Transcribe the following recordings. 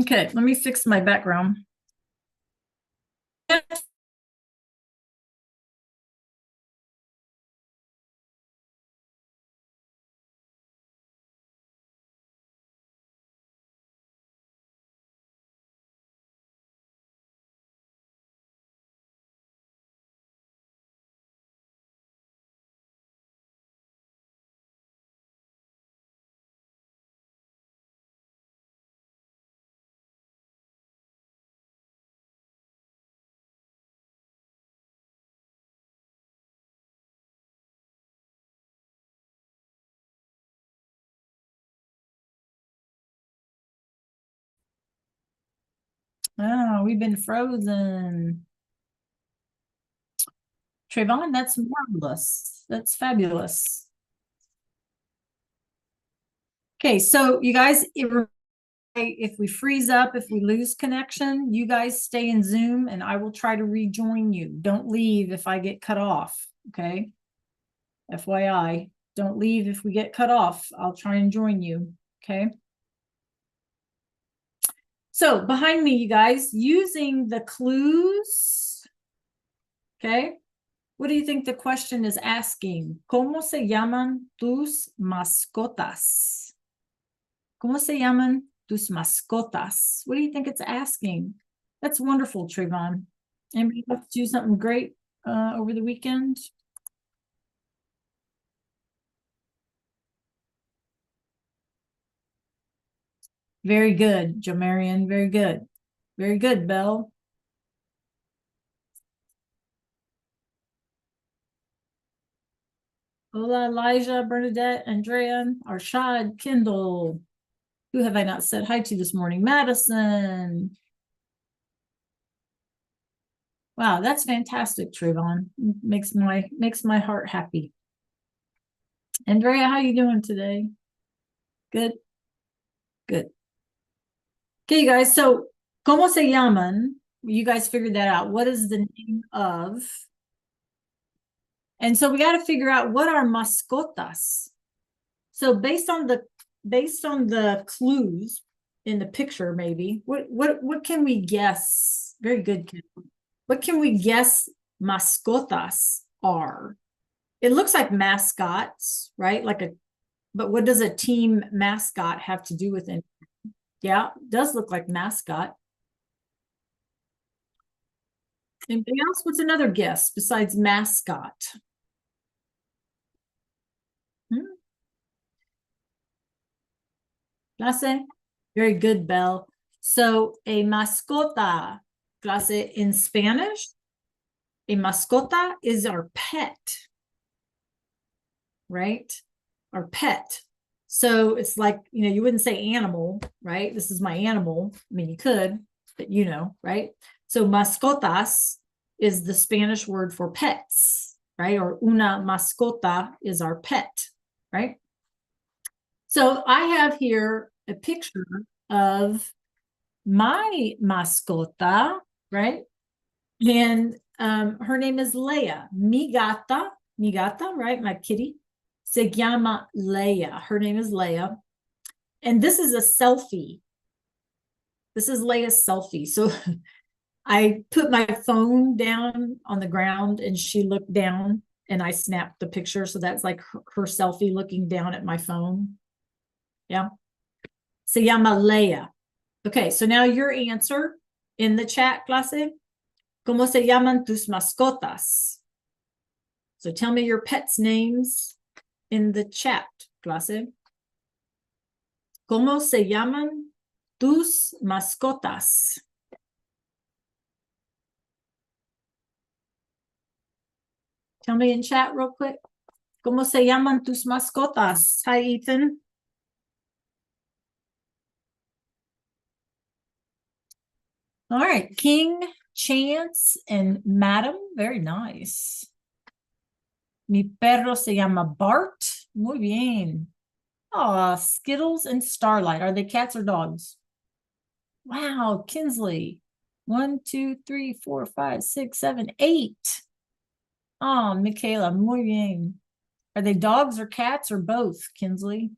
Okay, let me fix my background. Oh, we've been frozen. Trayvon, that's marvelous. That's fabulous. Okay, so you guys, if we freeze up, if we lose connection, you guys stay in Zoom and I will try to rejoin you. Don't leave if I get cut off, okay? FYI, don't leave if we get cut off. I'll try and join you, okay? So behind me, you guys, using the clues, okay? What do you think the question is asking? ¿Cómo se llaman tus mascotas? ¿Cómo se llaman tus mascotas? What do you think it's asking? That's wonderful, Trayvon. Anybody else do something great over the weekend? Very good, Jamarian. Very good. Very good, Belle. Hola, Elijah, Bernadette, Andrea, Arshad, Kendall. Who have I not said hi to this morning? Madison. Wow, that's fantastic, Trayvon. Makes my heart happy. Andrea, how you doing today? Good. Good. Okay, you guys. So, ¿cómo se llaman? You guys figured that out. What is the name of? And so we got to figure out what are mascotas. So based on the clues in the picture, maybe what can we guess? Very good, Kim. What can we guess mascotas are? It looks like mascots, right? But what does a team mascot have to do with it? Yeah, it does look like mascot. Anybody else? What's another guess besides mascot? Hmm? Clase? Very good, Belle. So a mascota, clase in Spanish, a mascota is our pet, right? Our pet. So it's like, you wouldn't say animal, right? This is my animal. I mean, you could, but right? So mascotas is the Spanish word for pets, right? Or una mascota is our pet, right? So I have here a picture of my mascota, right? And her name is Leia. Mi gata, right? My kitty. Se llama Leia. Her name is Leia. And this is a selfie. This is Leia's selfie. So I put my phone down on the ground and she looked down and I snapped the picture. So that's like her selfie looking down at my phone. Yeah. Se llama Leia. Okay, so now your answer in the chat, clase. ¿Cómo se llaman tus mascotas? So tell me your pets' names in the chat, clase. ¿Cómo se llaman tus mascotas? Tell me in chat real quick. ¿Cómo se llaman tus mascotas? Hi, Ethan. All right, King, Chance, and Madam. Very nice. Mi perro se llama Bart. Muy bien. Oh, Skittles and Starlight. Are they cats or dogs? Wow, Kinsley. 1, 2, 3, 4, 5, 6, 7, 8. Oh, Michaela, muy bien. Are they dogs or cats or both, Kinsley?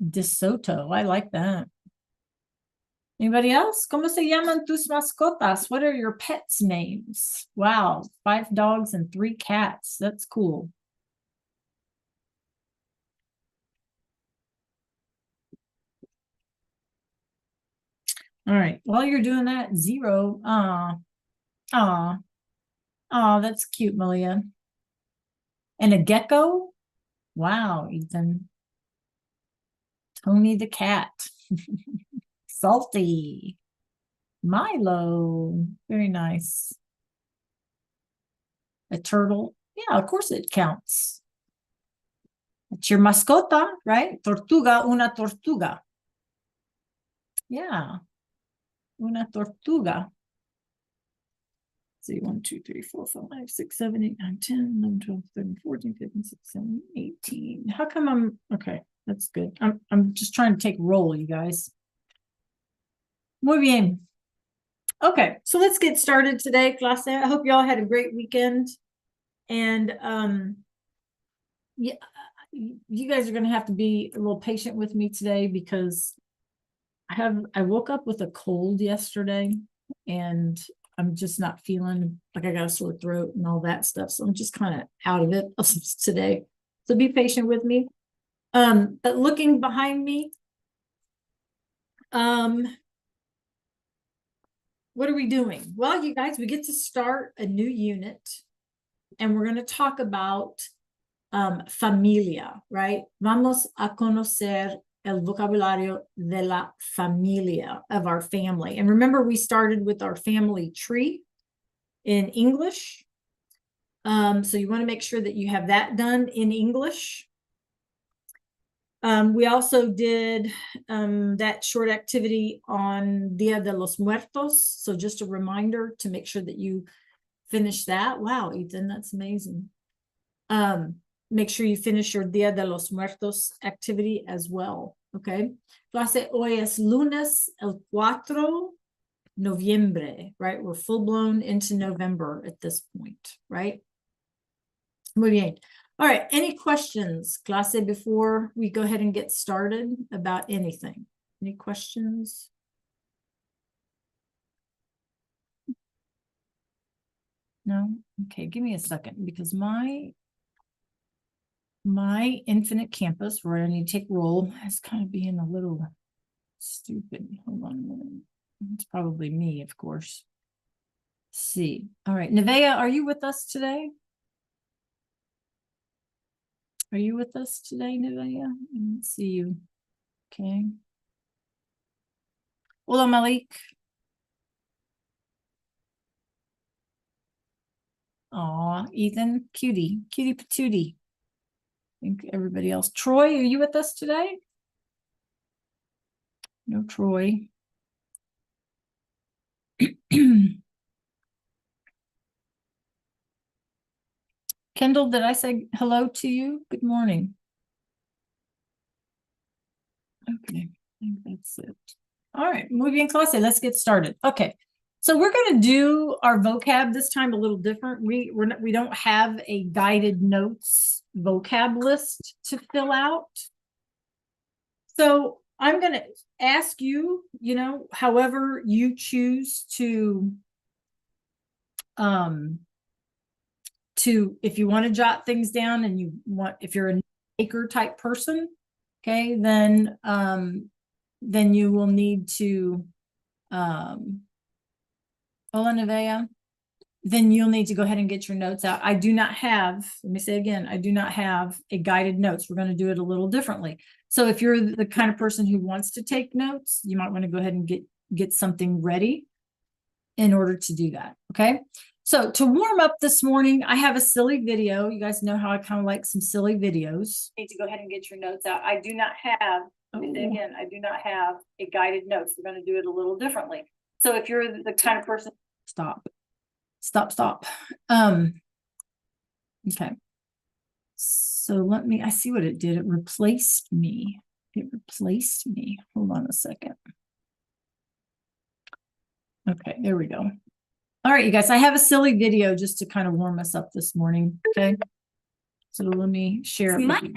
De Soto. I like that. Anybody else? ¿Cómo se llaman tus mascotas? What are your pets' names? Wow, 5 dogs and 3 cats. That's cool. All right. While you're doing that, 0. That's cute, Malia. And a gecko? Wow, Ethan. Tony the cat. Salty. Milo. Very nice. A turtle. Yeah, of course it counts. It's your mascota, right? Tortuga, una tortuga. Yeah. Una tortuga. See, 1, 2, 3, 4, 5, 6, 7, 8, 9, 10, 11, 12, 13, 14, 15, 16, 17, 18. How come I'm okay? That's good. I'm just trying to take roll, you guys. Muy bien. Okay, so let's get started today, clase. I hope you all had a great weekend. And yeah, you guys are gonna have to be a little patient with me today because I woke up with a cold yesterday and I'm just not feeling like I got a sore throat and all that stuff. So I'm just kind of out of it today. So be patient with me. But looking behind me, what are we doing? Well, you guys, we get to start a new unit and we're going to talk about familia, right? Vamos a conocer el vocabulario de la familia, of our family. And remember, we started with our family tree in English. So you want to make sure that you have that done in English. We also did that short activity on Dia de los Muertos. So just a reminder to make sure that you finish that. Wow, Ethan, that's amazing. Make sure you finish your Dia de los Muertos activity as well. Okay. Clase, hoy es lunes el 4 noviembre, right? We're full blown into November at this point, right? Muy bien. All right. Any questions, clase, before we go ahead and get started about anything? Any questions? No? Okay. Give me a second because my Infinite Campus, where I need to take roll, is kind of being a little stupid. Hold on a minute. It's probably me, of course. Let's see. All right. Nevaeh, are you with us today? Are you with us today, Nevaeh? I didn't see you. Okay. Hola, Malik. Aw, Ethan, cutie patootie. I think everybody else. Troy, are you with us today? No, Troy. Kendall, did I say hello to you? Good morning. Okay, I think that's it. All right, muy bien, clase. Let's get started. Okay, so we're going to do our vocab this time a little different. We don't have a guided notes vocab list to fill out. So I'm going to ask you, however you choose to if you want to jot things down and if you're a maker type person, okay, then you will need to hola, Nevaeh, then you'll need to go ahead and get your notes out. I do not have, let me say again, I do not have a guided notes. We're going to do it a little differently. So if you're the kind of person who wants to take notes, you might want to go ahead and get something ready in order to do that. Okay. So to warm up this morning, I have a silly video. You guys know how I kind of like some silly videos. You need to go ahead and get your notes out. I do not have, again, I do not have a guided notes. We're going to do it a little differently. So if you're the kind of person, stop. Okay. So I see what it did. It replaced me. Hold on a second. Okay, there we go. All right, you guys, I have a silly video just to kind of warm us up this morning. Okay. So let me share it with you.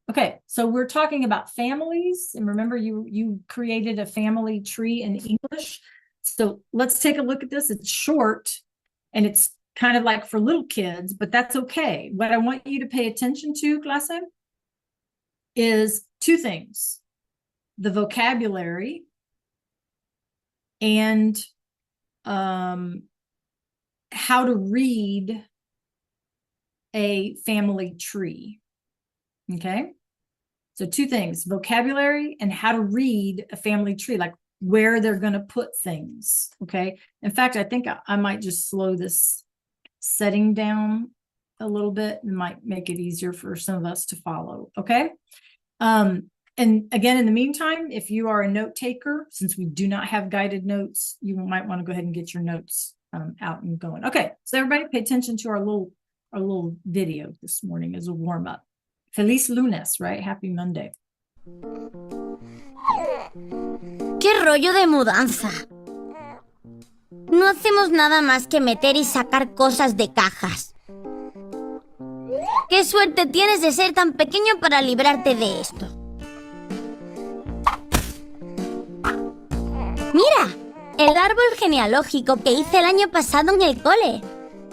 Okay, so we're talking about families, and remember you created a family tree in English. So let's take a look at this. It's short and it's kind of like for little kids, but that's okay. What I want you to pay attention to, clase, is two things: the vocabulary and how to read a family tree. Okay, so two things: vocabulary and how to read a family tree, like where they're going to put things. Okay, in fact, I think I might just slow this setting down a little bit. It might make it easier for some of us to follow. Okay, and again, in the meantime, if you are a note taker, since we do not have guided notes, you might want to go ahead and get your notes out and going. Okay, so everybody pay attention to our little video this morning as a warm up. Feliz lunes, right? Happy Monday. ¡Qué rollo de mudanza! No hacemos nada más que meter y sacar cosas de cajas. ¡Qué suerte tienes de ser tan pequeño para librarte de esto! ¡Mira! El árbol genealógico que hice el año pasado en el cole.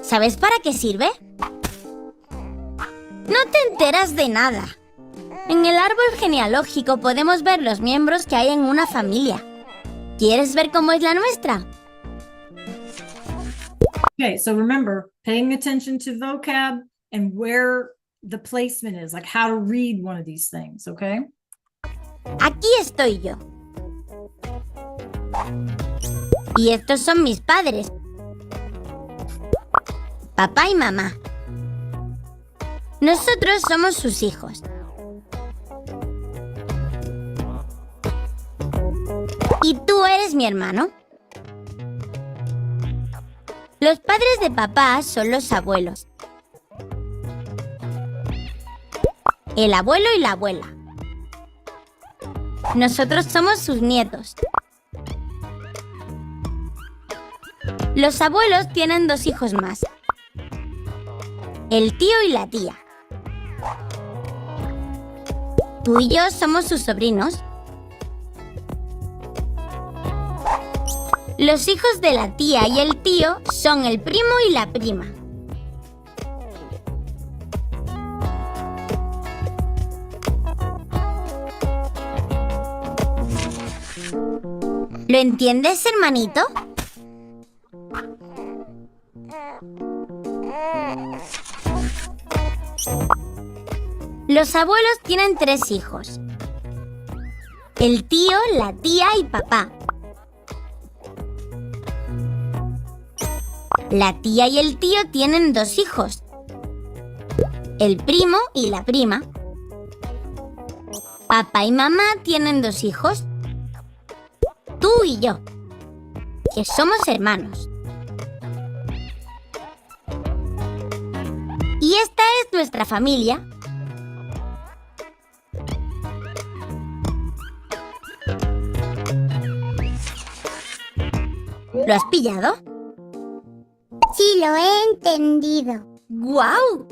¿Sabes para qué sirve? No te enteras de nada. En el árbol genealógico podemos ver los miembros que hay en una familia. ¿Quieres ver cómo es la nuestra? Okay, so remember, paying attention to vocab and where the placement is, like how to read one of these things, okay? Aquí estoy yo. Y estos son mis padres. Papá y mamá. Nosotros somos sus hijos. Y tú eres mi hermano. Los padres de papá son los abuelos. El abuelo y la abuela. Nosotros somos sus nietos. Los abuelos tienen 2 hijos más. El tío y la tía. Tú y yo somos sus sobrinos. Los hijos de la tía y el tío son el primo y la prima. ¿Lo entiendes, hermanito? Los abuelos tienen 3 hijos. El tío, la tía y papá. La tía y el tío tienen 2 hijos. El primo y la prima. Papá y mamá tienen 2 hijos. Tú y yo, que somos hermanos. Y esta es nuestra familia. ¿Lo has pillado? Sí, lo he entendido. ¡Guau!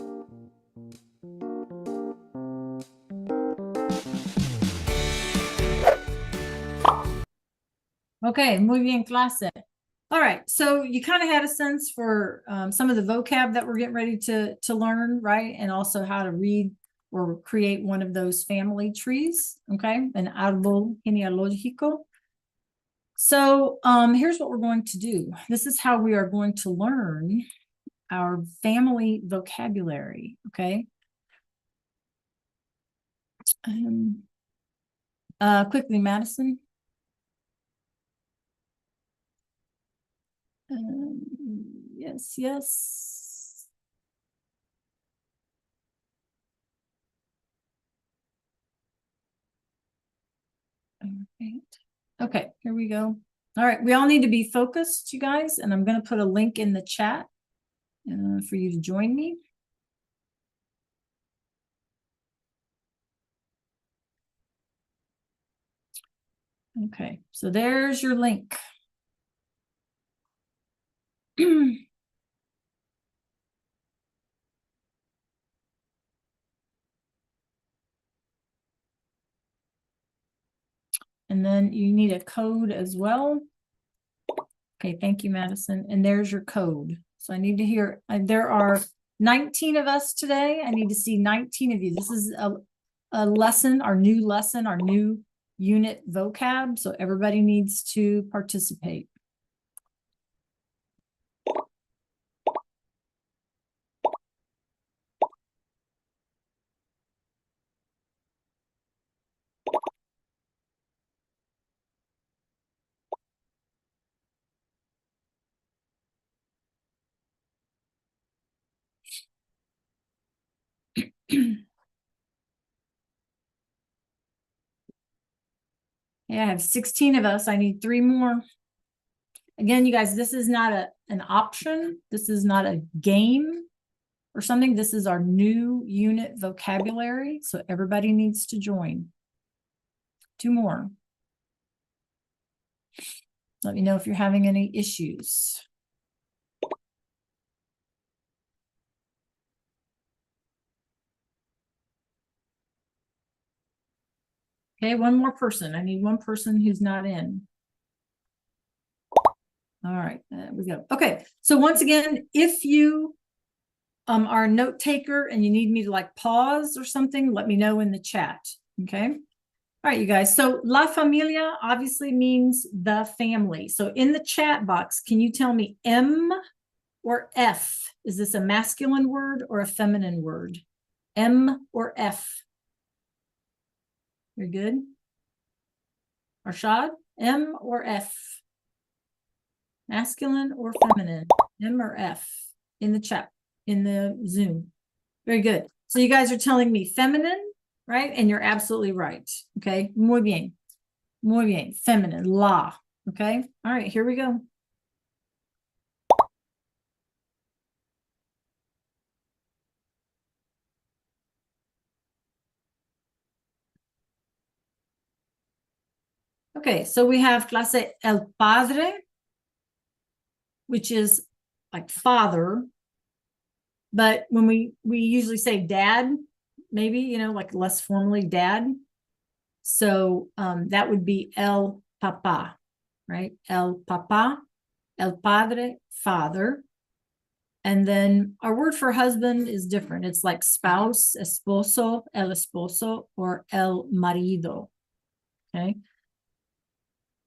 Okay, muy bien, clase. All right, so you kind of had a sense for some of the vocab that we're getting ready to learn, right? And also how to read or create one of those family trees, okay? An árbol genealógico. So here's what we're going to do. This is how we are going to learn our family vocabulary, okay? Quickly, Madison. Yes, yes. All right. Okay, here we go. All right, we all need to be focused, you guys, and I'm going to put a link in the chat for you to join me. Okay, so there's your link. And then you need a code as well. Okay, thank you, Madison. And there's your code. So I need to hear, there are 19 of us today. I need to see 19 of you. This is a lesson, our new unit vocab. So everybody needs to participate. Yeah, I have 16 of us. I need 3 more. Again, you guys, this is not an option. This is not a game or something. This is our new unit vocabulary. So everybody needs to join. 2 more. Let me know if you're having any issues. Okay, 1 more person. I need 1 person who's not in. All right, there we go. Okay, so once again, if you are a note taker and you need me to like pause or something, let me know in the chat. Okay. All right, you guys. So la familia obviously means the family. So in the chat box, can you tell me M or F? Is this a masculine word or a feminine word? M or F? You're good. Arshad, M or F? Masculine or feminine? M or F in the chat, in the Zoom. Very good. So you guys are telling me feminine, right? And you're absolutely right. Okay. Muy bien. Muy bien. Feminine. La. Okay. All right. Here we go. Okay. So we have clase el padre, which is like father. But when we usually say dad, maybe, you know, like less formally dad. So that would be el papá, right? El papá, el padre, father. And then our word for husband is different. It's like spouse, esposo, el esposo, or el marido. Okay.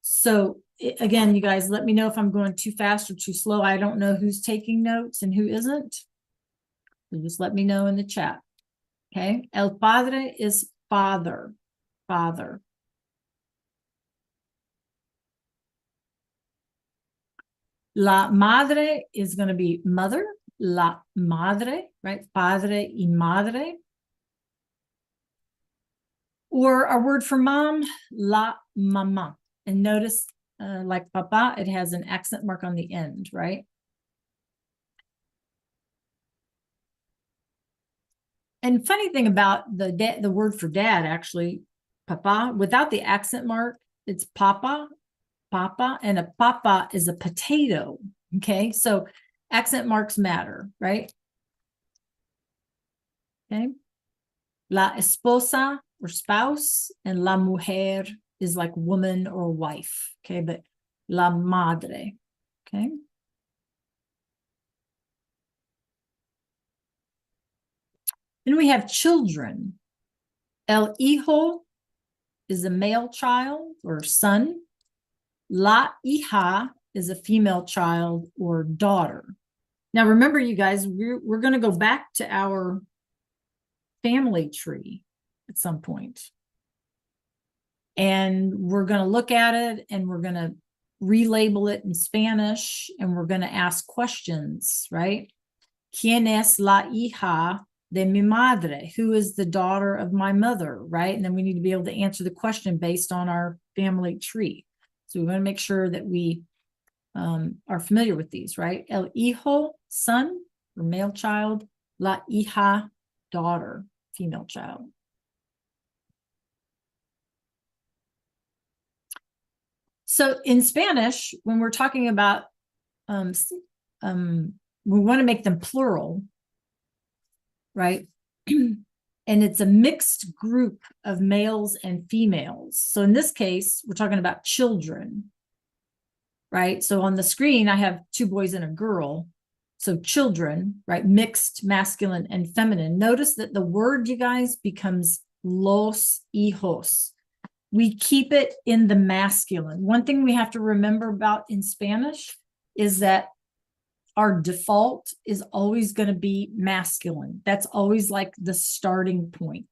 So again, you guys, let me know if I'm going too fast or too slow. I don't know who's taking notes and who isn't. So just let me know in the chat. Okay. El padre is father, father. La madre is going to be mother. La madre, right? Padre y madre. Or our word for mom, la mamá. And notice, like papa, it has an accent mark on the end, right? And funny thing about the word for dad, actually, papa, without the accent mark, it's papa, papa, and a papa is a potato. Okay, so accent marks matter, right? Okay. La esposa or spouse, and la mujer is like woman or wife. Okay, but la madre. Okay. Then we have children. El hijo is a male child or son. La hija is a female child or daughter. Now, remember, you guys, we're going to go back to our family tree at some point. And we're going to look at it and we're going to relabel it in Spanish and we're going to ask questions, right? ¿Quién es la hija de mi madre? Who is the daughter of my mother, right? And then we need to be able to answer the question based on our family tree. So we want to make sure that we are familiar with these, right? El hijo, son, or male child. La hija, daughter, female child. So in Spanish, when we're talking about, we want to make them plural, right? and it's a mixed group of males and females. So in this case, we're talking about children, right? So on the screen, I have 2 boys and a girl. So children, right? Mixed masculine and feminine. Notice that the word, you guys, becomes los hijos. We keep it in the masculine. One thing we have to remember about in Spanish is that our default is always going to be masculine. That's always like the starting point.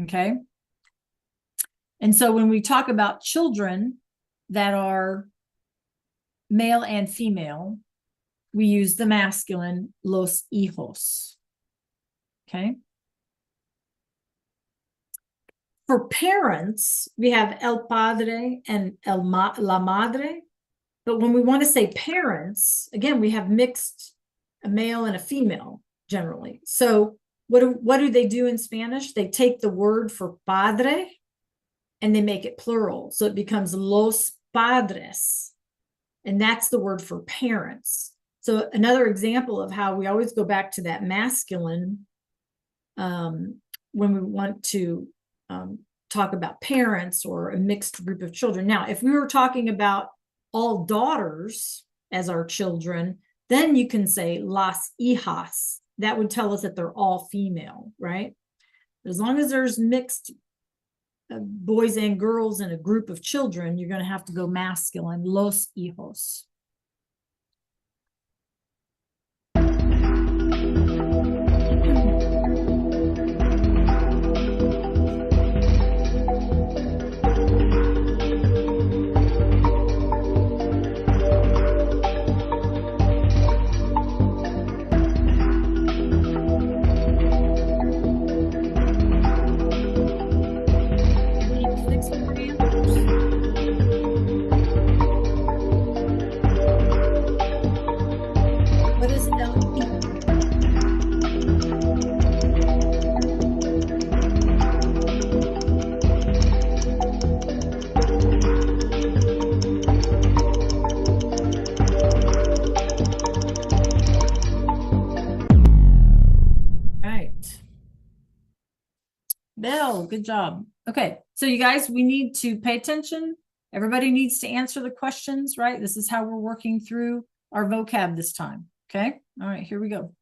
Okay. And so when we talk about children that are male and female, we use the masculine, los hijos. Okay. For parents, we have el padre and la madre. But when we want to say parents, again, we have mixed, a male and a female generally. So what do they do in Spanish? They take the word for padre and they make it plural. So it becomes los padres. And that's the word for parents. So another example of how we always go back to that masculine when we want to talk about parents or a mixed group of children. Now, if we were talking about all daughters as our children, then you can say las hijas. That would tell us that they're all female, right? As long as there's mixed boys and girls in a group of children, you're going to have to go masculine, los hijos. What is LE? Right. Belle, good job. Okay, so you guys, we need to pay attention. Everybody needs to answer the questions, right? This is how we're working through our vocab this time. Okay, all right, here we go.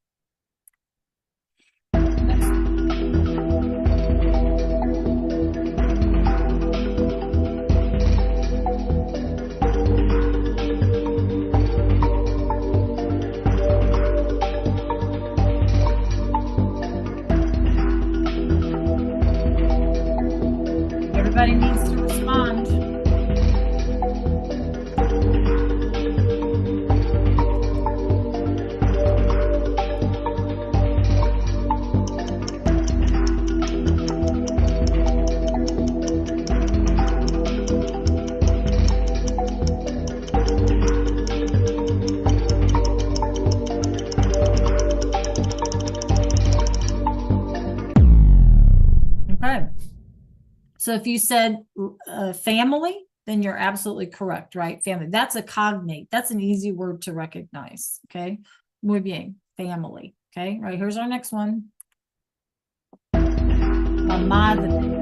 Everybody needs to respond. Okay. So if you said family, then you're absolutely correct, right? Family. That's a cognate. That's an easy word to recognize. Okay. Muy bien. Family. Okay. Right. Here's our next one. La madre.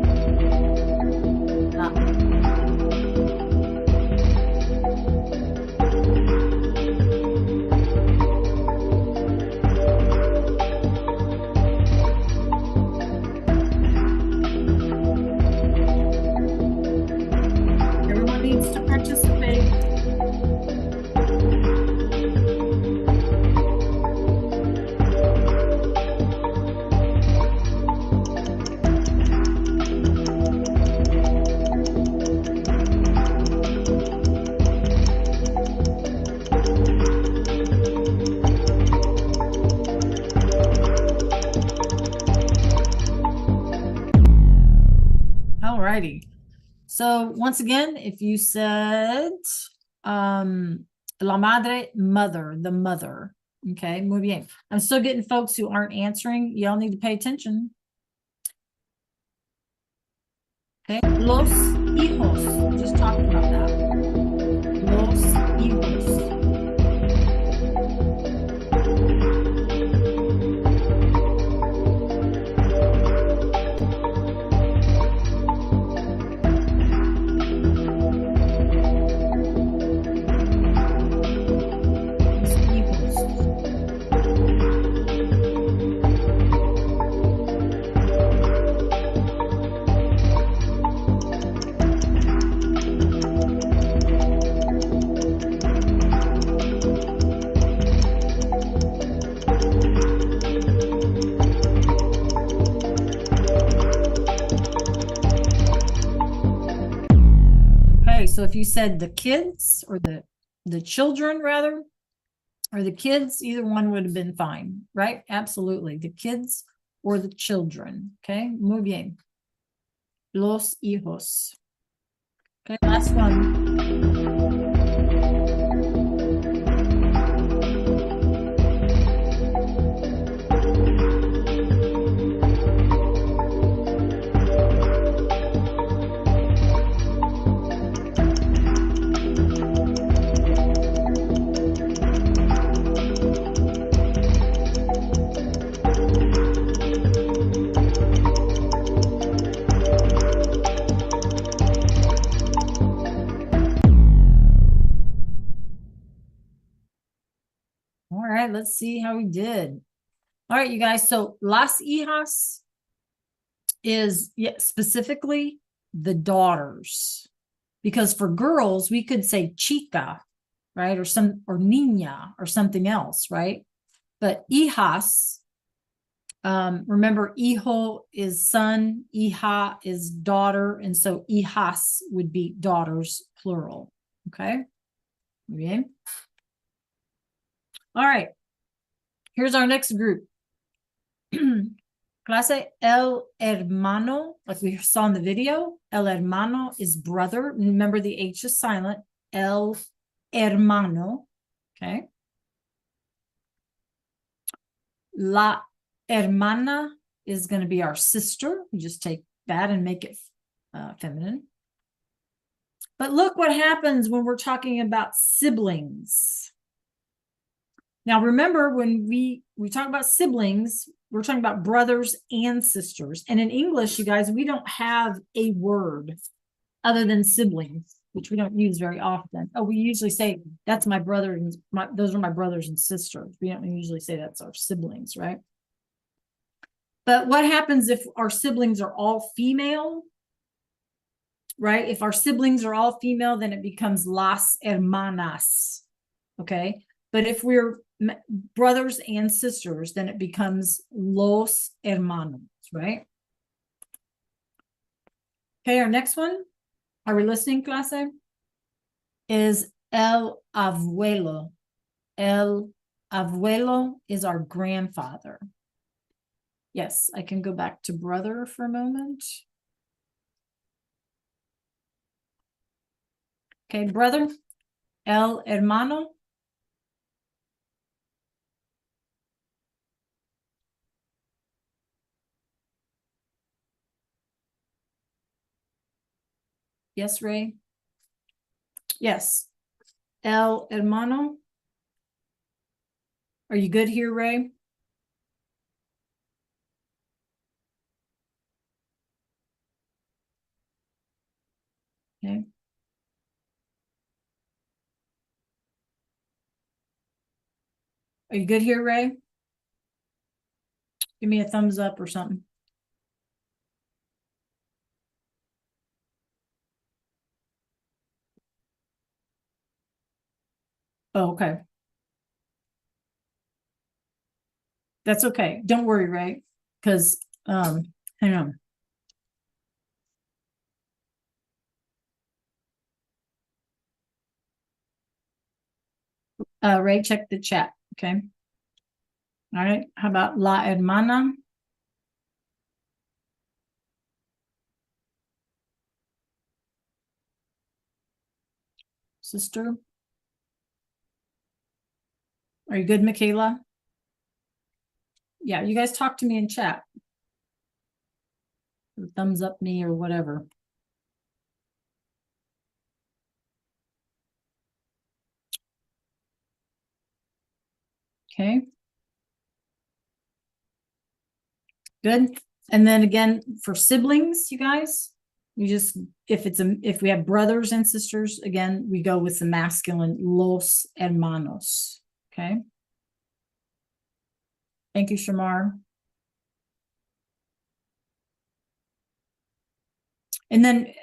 Everyone needs to participate. Alrighty. So once again, if you said la madre, mother, the mother. Okay, muy bien. I'm still getting folks who aren't answering. Y'all need to pay attention. Okay, los hijos. Just talked about that. Los hijos. so if you said the kids or the children rather, or the kids, either one would have been fine, right? Absolutely. The kids or the children. Okay, muy bien. Los hijos. Okay, last one. All right, let's see how we did. All right, you guys. So las hijas is specifically the daughters, because for girls we could say chica, right, or niña or something else, right? But hijas, remember, hijo is son, hija is daughter, and so hijas would be daughters plural. Okay. Bien. All right. Here's our next group. Clase el hermano, like we saw in the video, el hermano is brother. Remember, the H is silent. El hermano. Okay. La hermana is going to be our sister. We just take that and make it feminine. But look what happens when we're talking about siblings. Now, remember, when we talk about siblings, we're talking about brothers and sisters. And in English, you guys, we don't have a word other than siblings, which we don't use very often. Oh, we usually say that's my brother and those are my brothers and sisters. We don't usually say that's our siblings, right? But what happens if our siblings are all female? Right? If our siblings are all female, then it becomes las hermanas. Okay. But if we're brothers and sisters, then it becomes los hermanos, right? Okay, our next one, are we listening, clase? Is el abuelo. El abuelo is our grandfather. Yes, I can go back to brother for a moment. Okay, brother, el hermano. Yes, Ray? Yes. El hermano. Are you good here, Ray? Okay. Are you good here, Ray? Give me a thumbs up or something. Oh, okay. That's okay. Don't worry, Ray, because hang on. Ray, check the chat. Okay. All right. How about la hermana? Sister. Are you good, Michaela? Yeah, you guys talk to me in chat. Or thumbs up me or whatever. Okay. Good. And then again, for siblings, you guys, we just, if we have brothers and sisters, again, we go with the masculine los hermanos. Okay. Thank you, Shamar. And then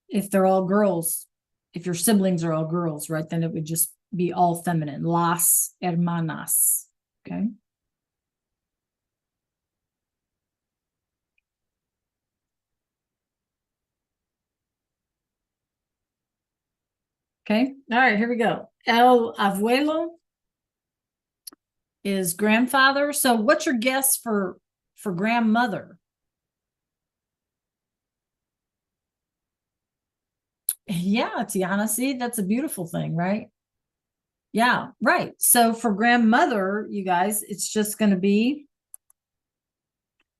if they're all girls, if your siblings are all girls, right, then it would just be all feminine, las hermanas. Okay. Okay, all right, here we go. El abuelo is grandfather. So what's your guess for grandmother? Yeah, Tiana, see, that's a beautiful thing, right? Yeah, right. So for grandmother, you guys, it's just going to be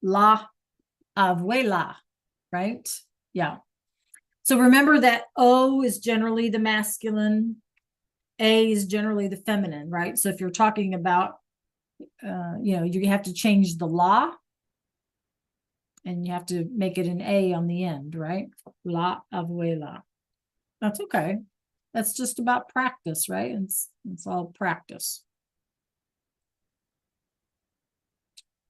la abuela, right? Yeah. So remember that O is generally the masculine, A is generally the feminine, right? So if you're talking about, you have to change the la and you have to make it an A on the end, right? La abuela. That's okay. That's just about practice, right? It's all practice.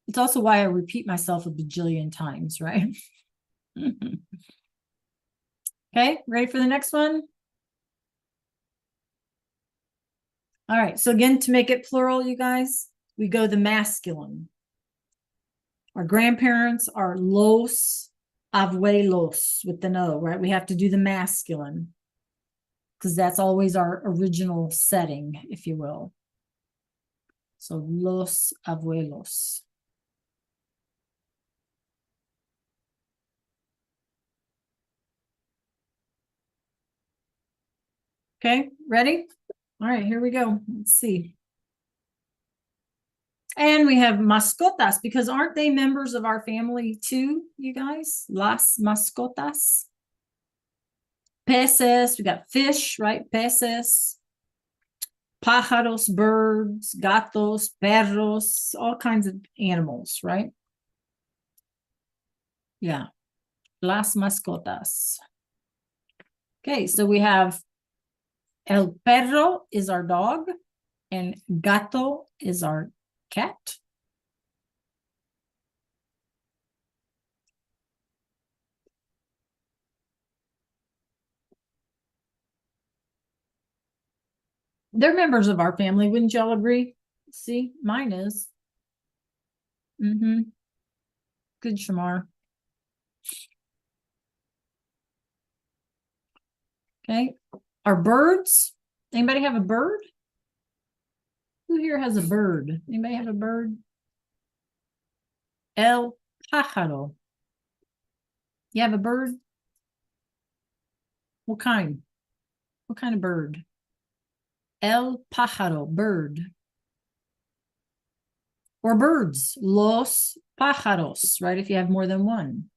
It's also why I repeat myself a bajillion times, right? Okay, ready for the next one? All right, so again, to make it plural, you guys, we go the masculine. Our grandparents are los abuelos with the no, right? We have to do the masculine because that's always our original setting, if you will. So los abuelos. Okay, ready? All right, here we go. Let's see. And we have mascotas, because aren't they members of our family too, you guys? Las mascotas. Peces, we got fish, right? Peces. Pájaros, birds, gatos, perros, all kinds of animals, right? Yeah. Las mascotas. Okay, so we have el perro is our dog and gato is our cat. They're members of our family, wouldn't y'all agree? See, mine is. Mm-hmm. Good, Shamar. Okay. Our birds. Anybody have a bird? Who here has a bird? Anybody have a bird? El pájaro. You have a bird? What kind? What kind of bird? El pájaro, bird. Or birds, los pájaros, right? If you have more than one.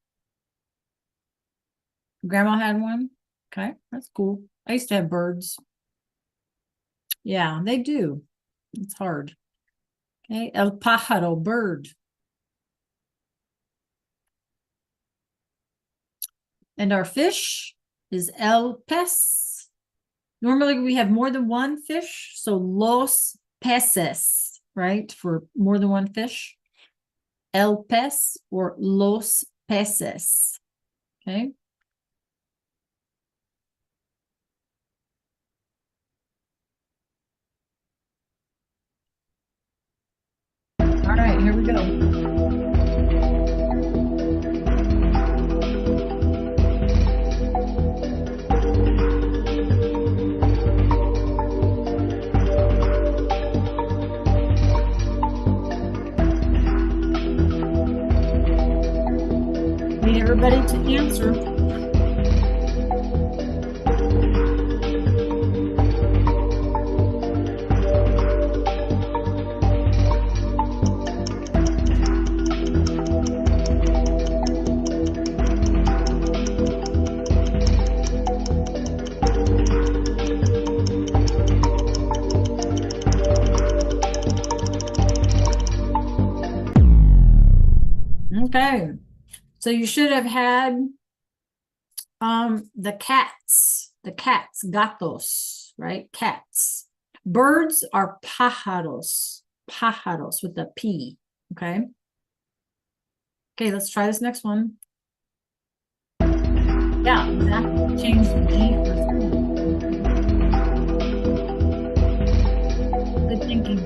Grandma had one. Okay, that's cool. I used to have birds. Yeah, they do. It's hard. Okay, el pájaro, bird. And our fish is el pez. Normally we have more than one fish, so los peces, right? For more than one fish. El pez or los peces. Okay. All right, here we go. Need everybody to answer. Okay, so you should have had the cats, gatos, right? Cats. Birds are pájaros, with the P, okay? Okay, let's try this next one. Yeah, exactly. Change the G for C. Good thinking.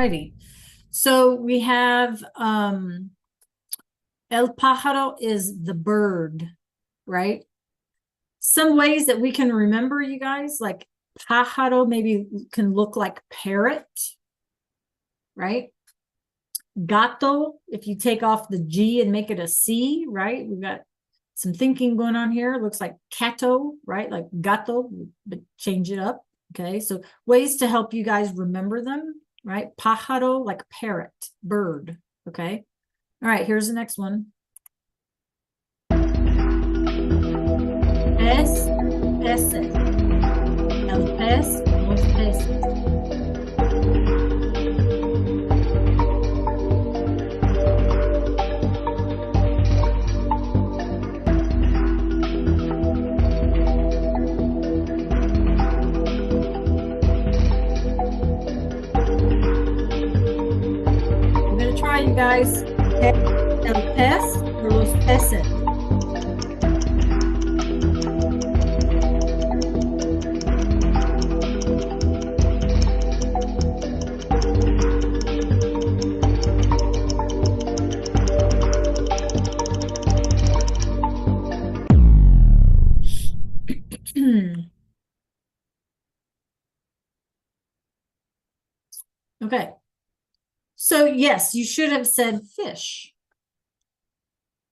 righty. So we have el pájaro is the bird, right? Some ways that we can remember, you guys, like pájaro maybe can look like parrot, right? Gato, if you take off the G and make it a C, right? We've got some thinking going on here. It looks like cato, right? Like gato, but change it up. Okay, so ways to help you guys remember them, right? Pájaro, like parrot, bird. Okay. All right, here's the next one. Pez, peces. El pez, los peces. I'm gonna try, you guys. El pez or los peces. Okay. So yes, you should have said fish.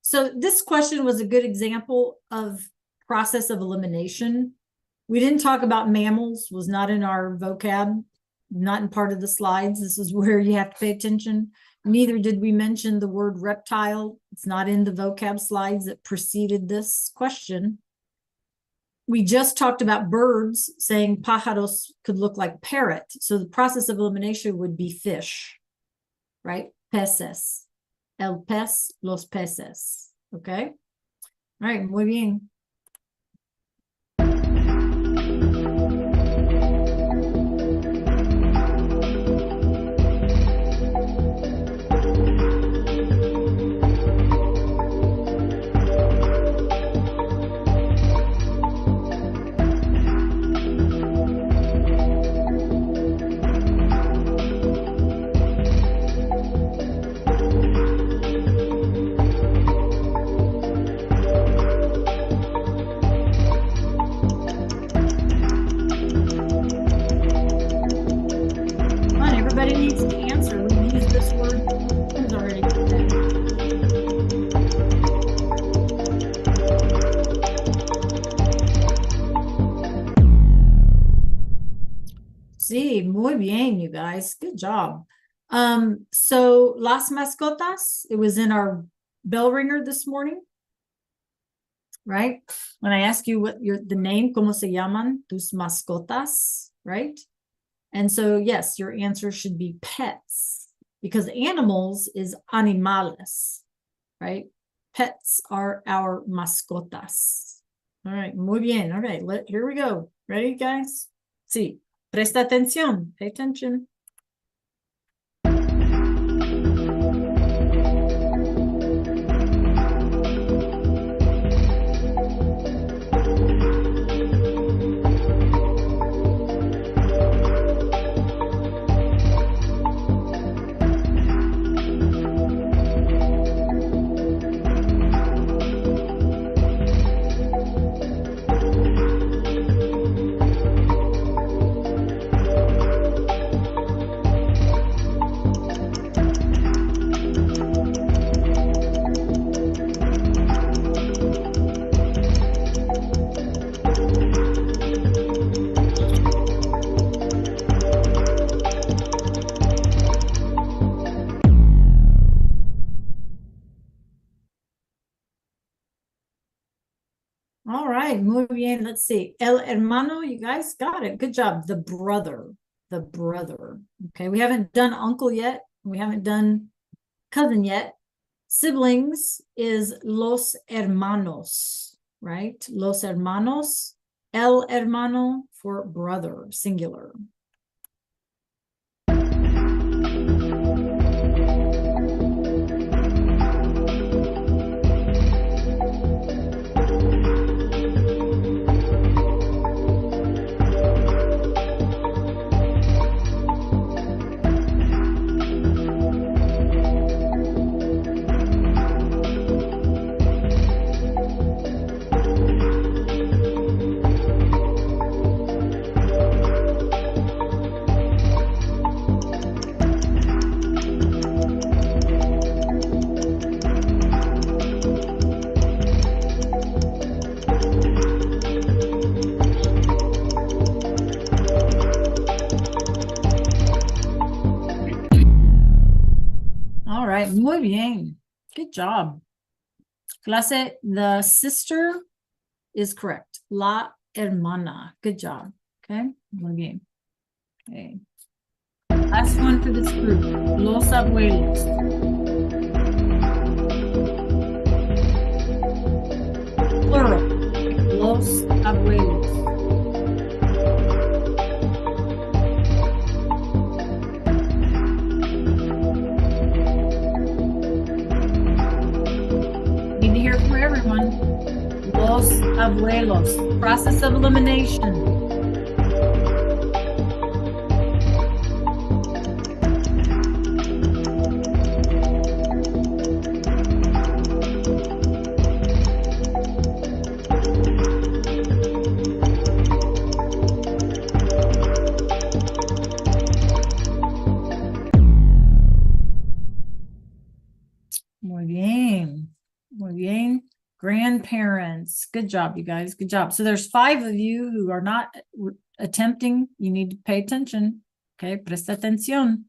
So this question was a good example of process of elimination. We didn't talk about mammals, was not in our vocab, not in part of the slides. This is where you have to pay attention. Neither did we mention the word reptile. It's not in the vocab slides that preceded this question. We just talked about birds, saying pájaros could look like parrot. So the process of elimination would be fish, right? Peces. El pez, los peces. Okay? All right, muy bien. Everybody needs to answer. We use this word already today. Sí, muy bien, you guys. Good job. So las mascotas, it was in our bell ringer this morning, right? When I ask you what the name, ¿cómo se llaman tus mascotas, right? And so, yes, your answer should be pets, because animals is animales, right? Pets are our mascotas. All right, muy bien. All right, here we go. Ready, guys? Sí, presta atención. Pay attention. All right, muy bien. Let's see. El hermano, you guys got it. Good job. The brother. The brother. Okay, we haven't done uncle yet. We haven't done cousin yet. Siblings is los hermanos, right? Los hermanos. El hermano for brother, singular. right, muy bien. Good job. Clase, the sister is correct. La hermana. Good job. Okay, muy bien. Okay. Last one for this group. Los abuelos. Plural. Los abuelos. Need to hear from everyone. Los abuelos. Process of elimination. Muy bien. Muy bien. Grandparents. Good job, you guys. Good job. So there's 5 of you who are not attempting. You need to pay attention. Okay, presta atención.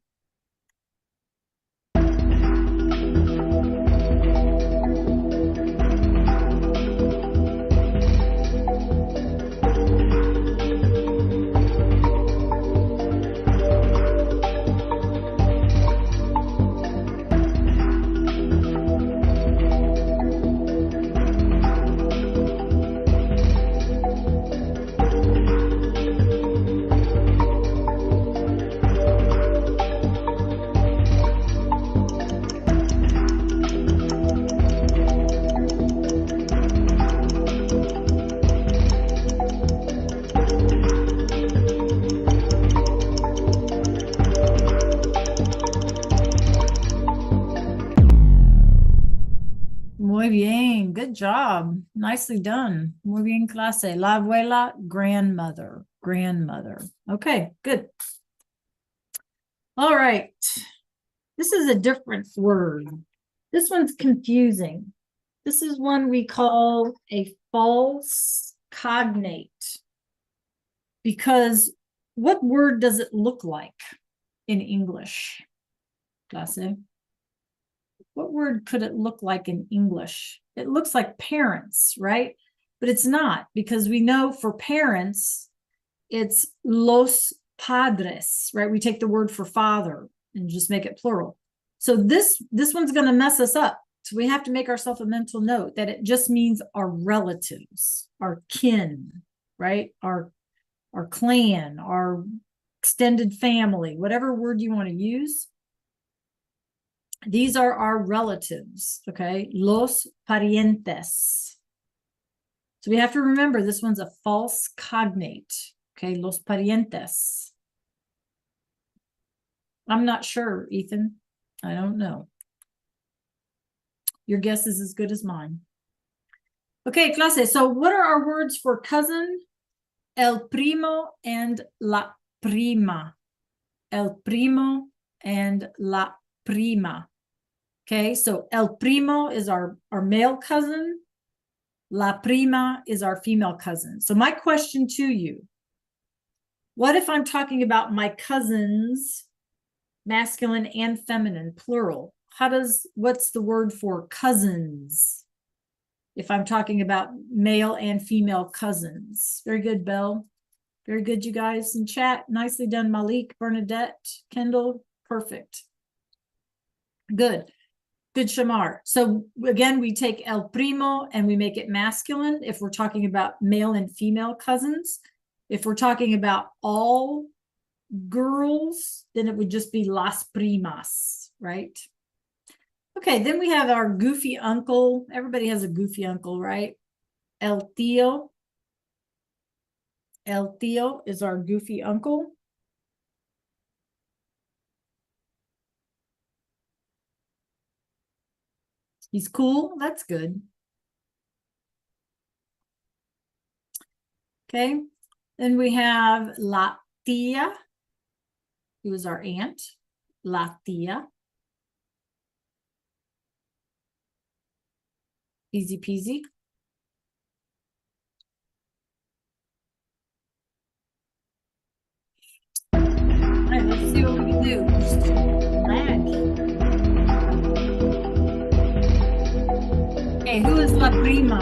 Muy bien. Good job. Nicely done. Muy bien, clase. La abuela, grandmother. Grandmother. Okay, good. All right. This is a different word. This one's confusing. This is one we call a false cognate. Because what word does it look like in English? Clase. What word could it look like in English? It looks like parents, right? But it's not, because we know for parents, it's los padres, right? We take the word for father and just make it plural. So this one's going to mess us up. So we have to make ourselves a mental note that it just means our relatives, our kin, right? Our clan, our extended family, whatever word you want to use. These are our relatives, okay? Los parientes. So we have to remember this one's a false cognate, okay? Los parientes. I'm not sure, Ethan. I don't know. Your guess is as good as mine. Okay, clase. So what are our words for cousin? El primo and la prima. El primo and la prima. Okay, so el primo is our male cousin. La prima is our female cousin. So my question to you, what if I'm talking about my cousins, masculine and feminine, plural? What's the word for cousins? If I'm talking about male and female cousins. Very good, Belle. Very good, you guys in chat. Nicely done, Malik, Bernadette, Kendall. Perfect. Good. Good, Shamar. So again, we take el primo and we make it masculine if we're talking about male and female cousins. If we're talking about all girls, then it would just be las primas, right? Okay, then we have our goofy uncle. Everybody has a goofy uncle, right? El tío. El tío is our goofy uncle. He's cool. That's good. Okay. Then we have la tía, who is our aunt. La tía. Easy peasy. All right, let's see what we can do. Lag. la prima.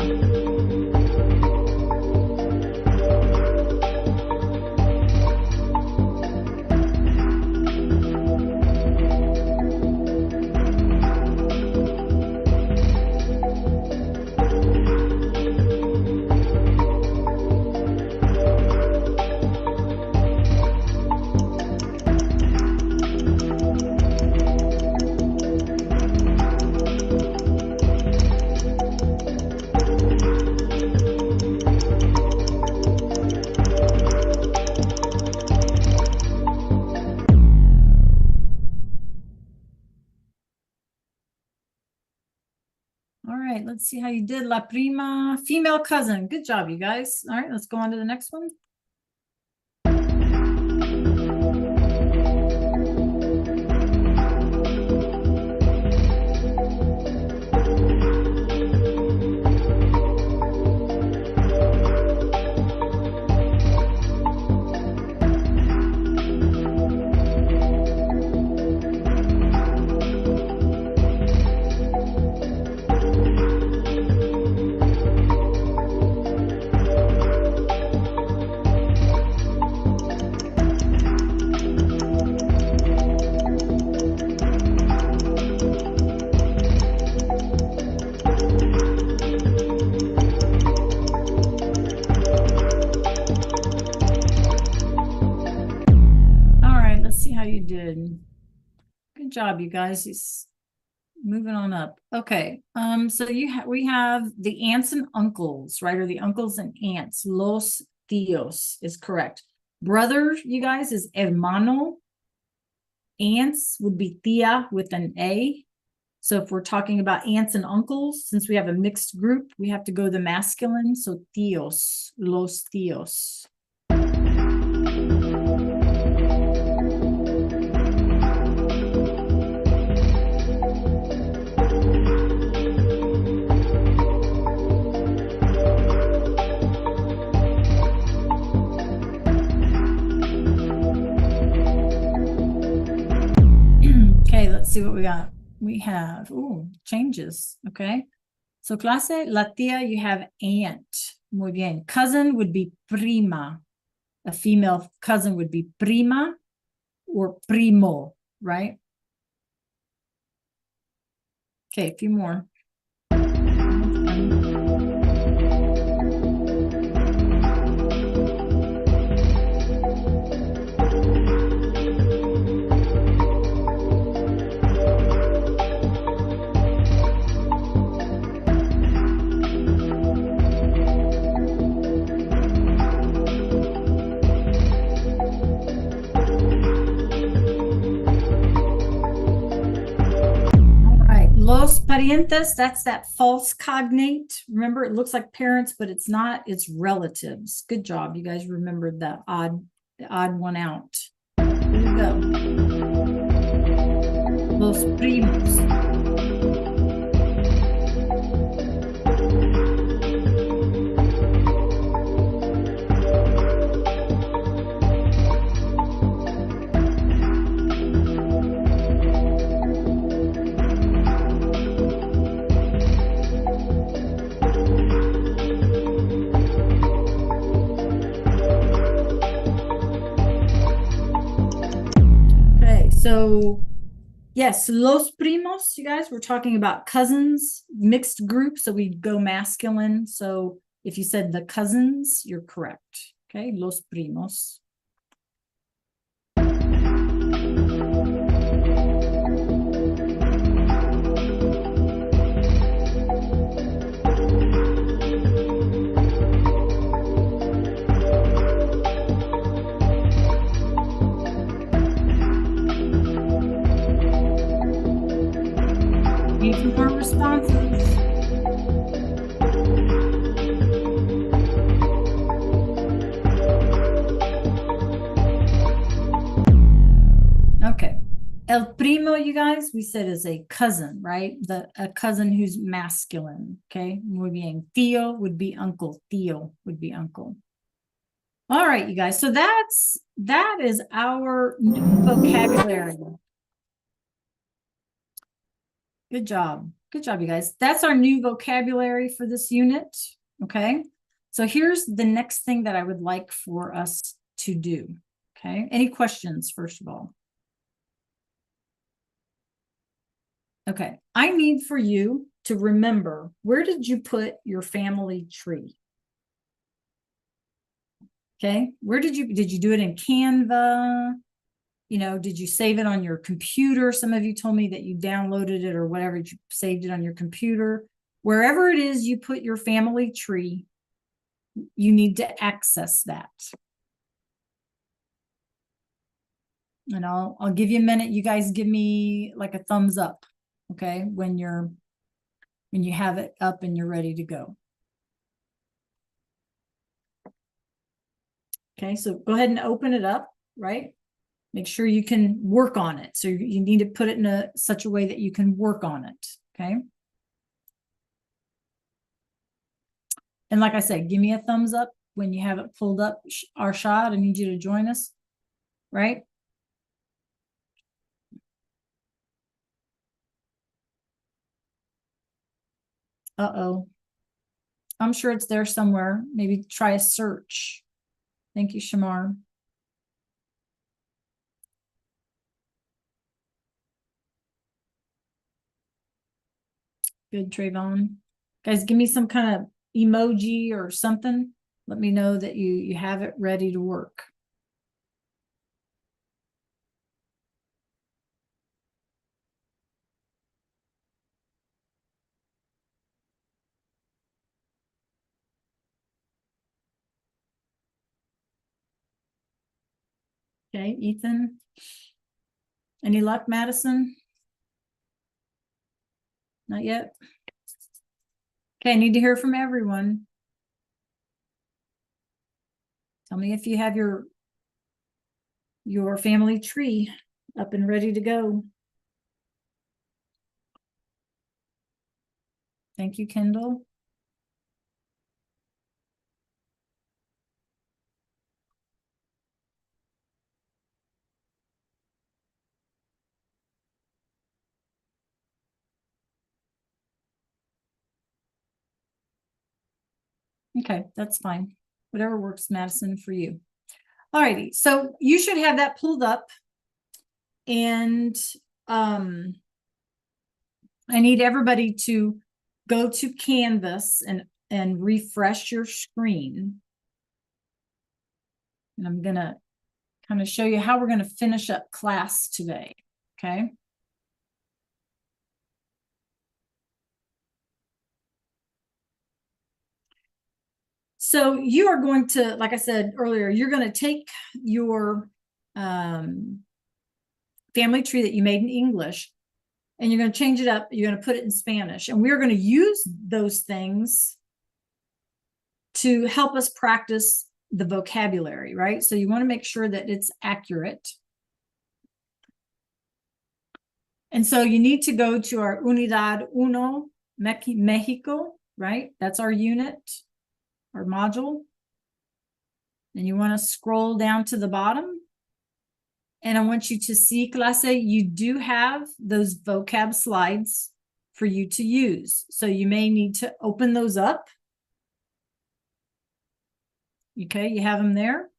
All right, let's see how you did. La prima, female cousin. Good job, you guys. All right, let's go on to the next one. How you did. Good job, you guys. He's moving on up. Okay. So we have the aunts and uncles, right? Or the uncles and aunts. Los tíos is correct. Brother, you guys, is hermano. Aunts would be tía with an A. So if we're talking about aunts and uncles, since we have a mixed group, we have to go the masculine. So tíos, los tíos. Okay, let's see what we got. We have, changes, okay? So clase, la tía, you have aunt. Muy bien. Cousin would be prima. A female cousin would be prima or primo, right? Okay, a few more. Los parientes, that's that false cognate. Remember, it looks like parents, but it's not, it's relatives. Good job. You guys remembered the odd one out. Here we go. Los primos. So yes, los primos, you guys, we're talking about cousins, mixed group. So we go masculine. So if you said the cousins, you're correct. Okay, los primos. Need some more responses. Okay. El primo, you guys, we said is a cousin, right? A cousin who's masculine. Okay. Muy bien. Tío would be uncle. Tío would be uncle. All right, you guys. So that is our vocabulary. Good job. Good job, you guys. That's our new vocabulary for this unit. Okay. So here's the next thing that I would like for us to do. Okay. Any questions, first of all? Okay. I need for you to remember, where did you put your family tree? Okay. Where did you do it in Canva? You know, did you save it on your computer? Some of you told me that you downloaded it or whatever, you saved it on your computer. Wherever it is you put your family tree, you need to access that. And I'll give you a minute. You guys give me like a thumbs up, okay, when you have it up and you're ready to go. Okay, so go ahead and open it up, right? Make sure you can work on it. So you need to put it in such a way that you can work on it, okay? And like I said, give me a thumbs up when you have it pulled up. Arshad, I need you to join us, right? Uh-oh. I'm sure it's there somewhere. Maybe try a search. Thank you, Shamar. Good, Trayvon. Guys, give me some kind of emoji or something. Let me know that you have it ready to work. Okay, Ethan. Any luck, Madison? Not yet. Okay, I need to hear from everyone. Tell me if you have your family tree up and ready to go. Thank you, Kendall. Okay, that's fine. Whatever works, Madison, for you. All righty, so you should have that pulled up. And I need everybody to go to Canvas and refresh your screen. And I'm gonna kind of show you how we're going to finish up class today. Okay. So you are going to, like I said earlier, you're going to take your family tree that you made in English, and you're going to change it up. You're going to put it in Spanish, and we're going to use those things to help us practice the vocabulary, right? So you want to make sure that it's accurate. And so you need to go to our Unidad Uno Mexico, right? That's our unit, our module. And you want to scroll down to the bottom. And I want you to see, clase, you do have those vocab slides for you to use. So you may need to open those up. Okay, you have them there.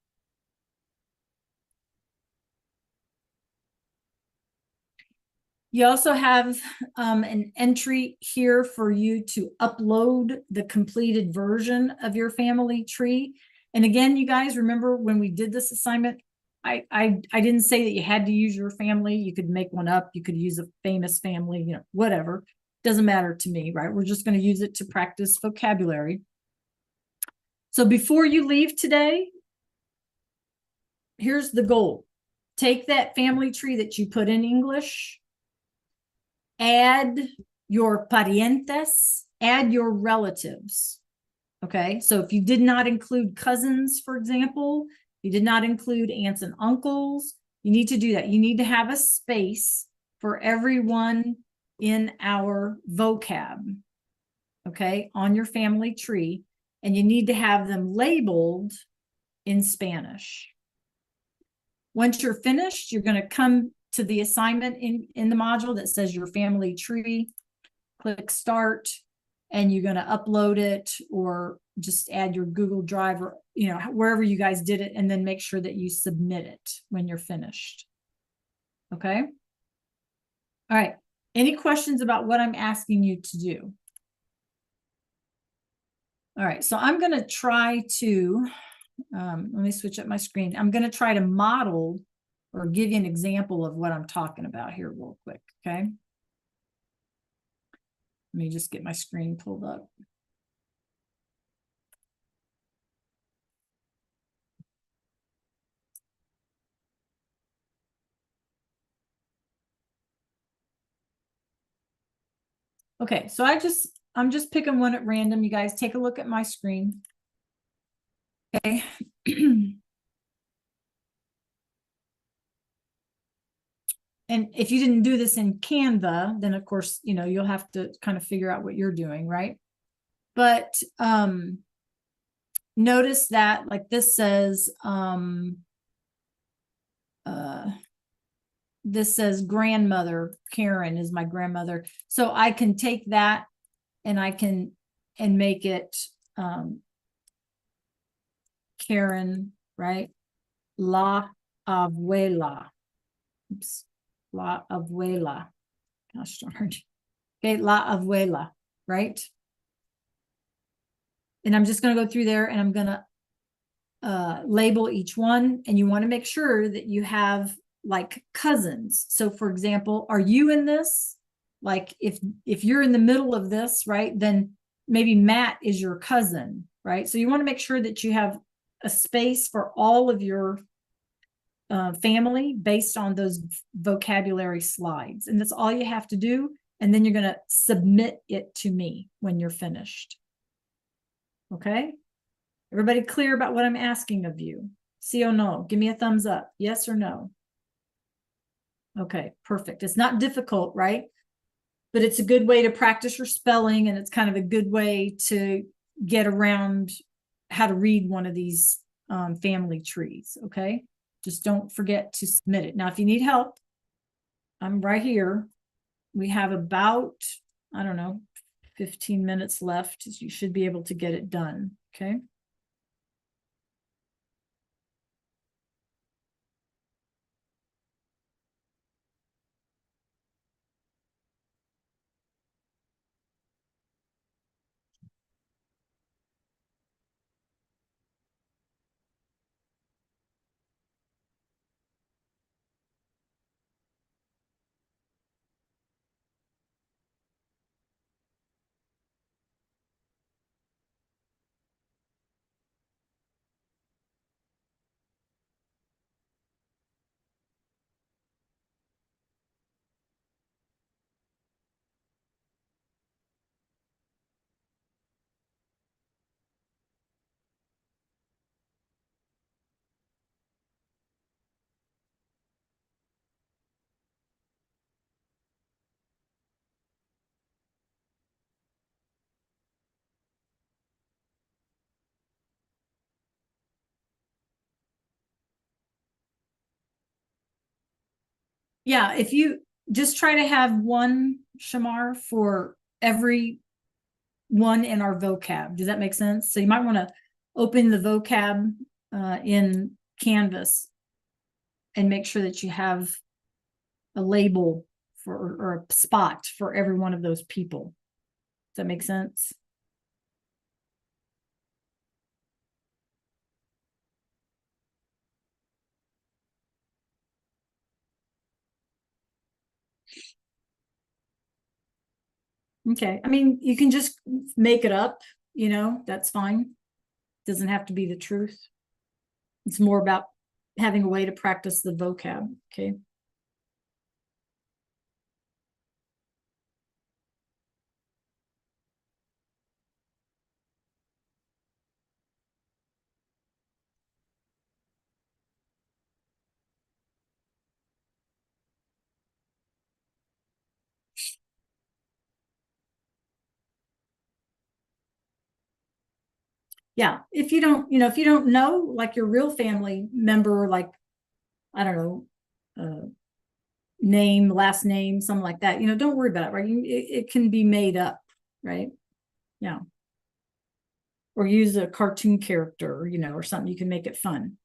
You also have an entry here for you to upload the completed version of your family tree. And again, you guys remember when we did this assignment, I didn't say that you had to use your family. You could make one up. You could use a famous family, you know, whatever. Doesn't matter to me, right? We're just going to use it to practice vocabulary. So before you leave today, here's the goal. Take that family tree that you put in English, add your parientes, add your relatives. Okay, so if you did not include cousins, for example, you did not include aunts and uncles, you need to do that. You need to have a space for everyone in our vocab, okay, on your family tree, and you need to have them labeled in Spanish. Once you're finished, you're going to come to the assignment in the module that says your family tree. click start, and you're going to upload it or just add your Google Drive or, wherever you guys did it, and then make sure that you submit it when you're finished. Okay. All right. Any questions about what I'm asking you to do? All right. So I'm going to try to, let me switch up my screen. I'm going to try to model or give you an example of what I'm talking about here real quick. Okay. Let me just get my screen pulled up. Okay, so I'm just picking one at random. You guys take a look at my screen. Okay. And if you didn't do this in Canva, then of course, you'll have to kind of figure out what you're doing, right? But notice that like this says grandmother. Karen is my grandmother. So I can take that and make it Karen, right? La abuela. Oops. La abuela. Gosh darn. Okay, la abuela, right? And I'm just going to go through there and I'm going to label each one. And you want to make sure that you have like cousins. So for example, are you in this? Like if you're in the middle of this, right, then maybe Matt is your cousin, right? So you want to make sure that you have a space for all of your family based on those vocabulary slides. And that's all you have to do. And then you're going to submit it to me when you're finished. Okay. Everybody clear about what I'm asking of you? Sí or no? Give me a thumbs up. Yes or no? Okay, perfect. It's not difficult, right? But it's a good way to practice your spelling, and it's kind of a good way to get around how to read one of these family trees, okay? Just don't forget to submit it. Now, if you need help, I'm right here. We have about, I don't know, 15 minutes left. You should be able to get it done, okay? Yeah, if you just try to have one Shamar for every one in our vocab. Does that make sense? So you might want to open the vocab in Canvas and make sure that you have a label for or a spot for every one of those people. Does that make sense? Okay. I mean, you can just make it up, that's fine. Doesn't have to be the truth. It's more about having a way to practice the vocab. Okay. Yeah. If you don't know, like your real family member, like, I don't know, name, last name, something like that. Don't worry about it, right? It can be made up, right? Yeah. Or use a cartoon character, or something. You can make it fun.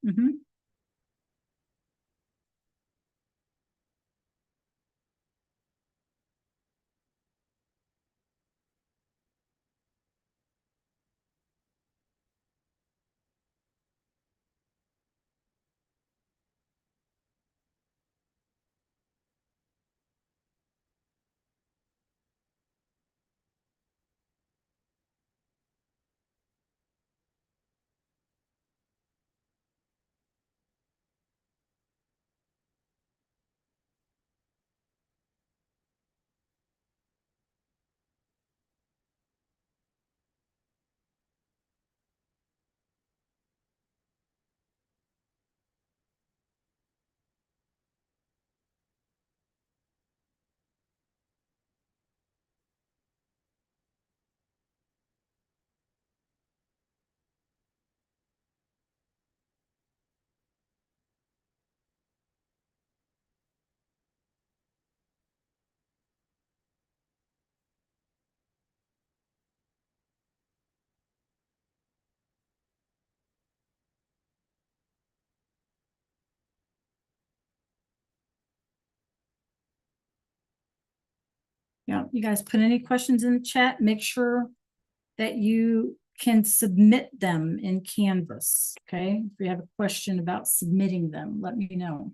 Yeah, you guys put any questions in the chat. Make sure that you can submit them in Canvas. Okay. If you have a question about submitting them, let me know.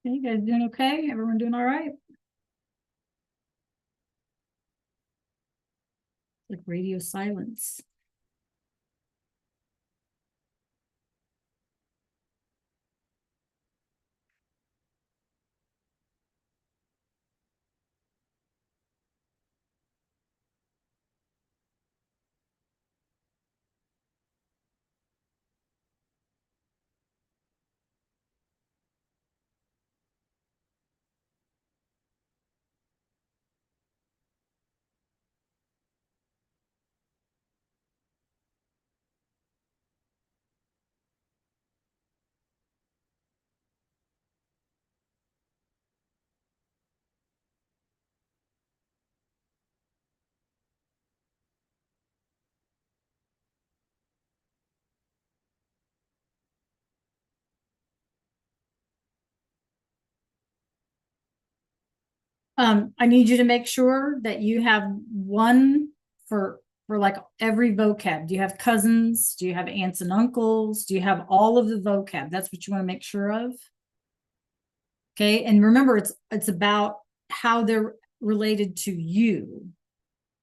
Okay, you guys doing okay? Everyone doing all right? Like radio silence. I need you to make sure that you have one for like every vocab. Do you have cousins? Do you have aunts and uncles? Do you have all of the vocab? That's what you want to make sure of. Okay, and remember, it's about how they're related to you,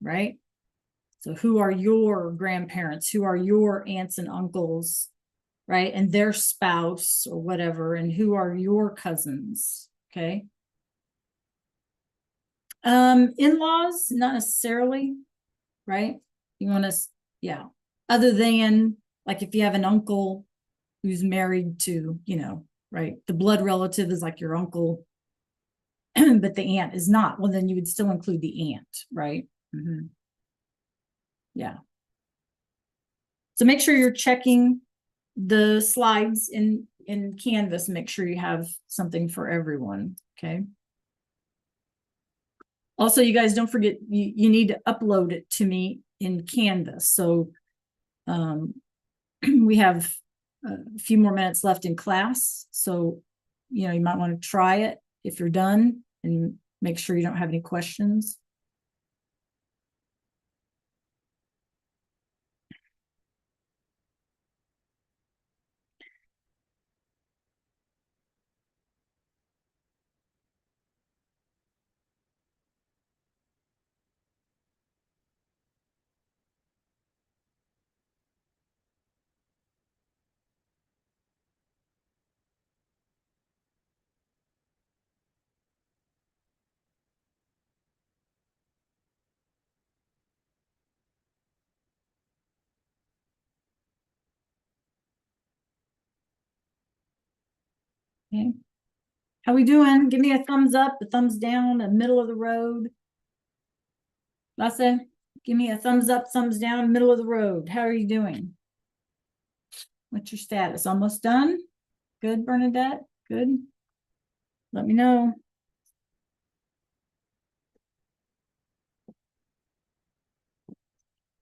right? So who are your grandparents? Who are your aunts and uncles, right? And their spouse or whatever, and who are your cousins, okay? In-laws, not necessarily, right? You want to, yeah. Other than like if you have an uncle who's married to, right? The blood relative is like your uncle, but the aunt is not. Well, then you would still include the aunt, right? Mm-hmm. Yeah. So make sure you're checking the slides in Canvas. Make sure you have something for everyone, okay? Also, you guys don't forget, you need to upload it to me in Canvas. So we have a few more minutes left in class. So, you might want to try it if you're done and make sure you don't have any questions. Okay. How we doing? Give me a thumbs up, a thumbs down, a middle of the road. Lasse, give me a thumbs up, thumbs down, middle of the road. How are you doing? What's your status? Almost done? Good, Bernadette? Good. Let me know.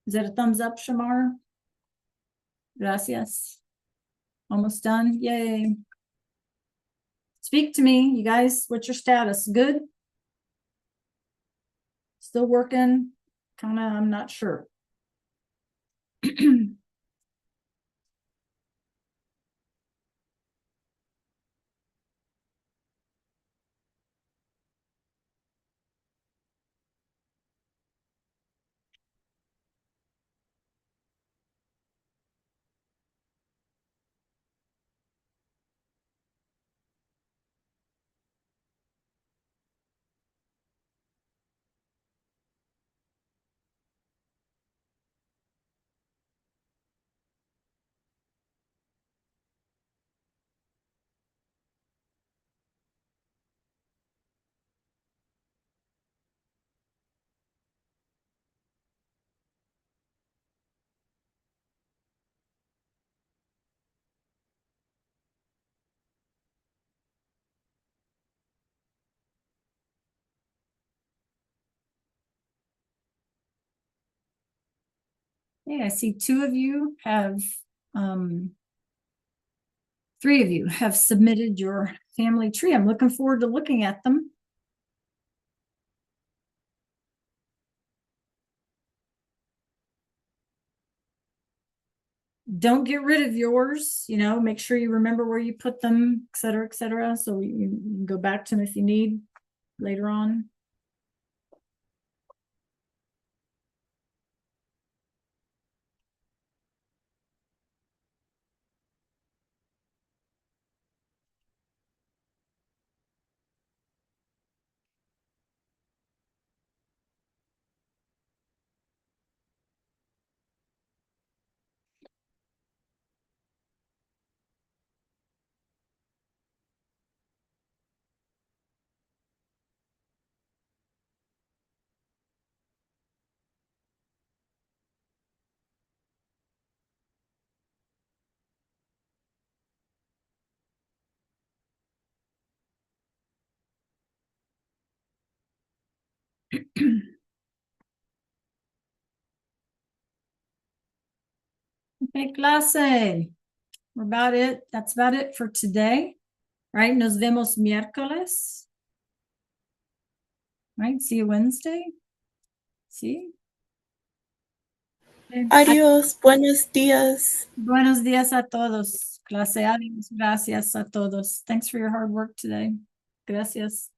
Is that a thumbs up, Shamar? Gracias. Almost done? Yay. Speak to me, you guys. What's your status? Good? Still working? Kind of, I'm not sure. Hey, I see two of you have, three of you have submitted your family tree. I'm looking forward to looking at them. Don't get rid of yours, make sure you remember where you put them, et cetera, et cetera. So you can go back to them if you need later on. Okay, clase. That's about it for today. Right? Nos vemos miércoles. Right? See you Wednesday. See? Okay. Adiós, buenos días. Buenos días a todos. Clase, adiós. Gracias a todos. Thanks for your hard work today. Gracias.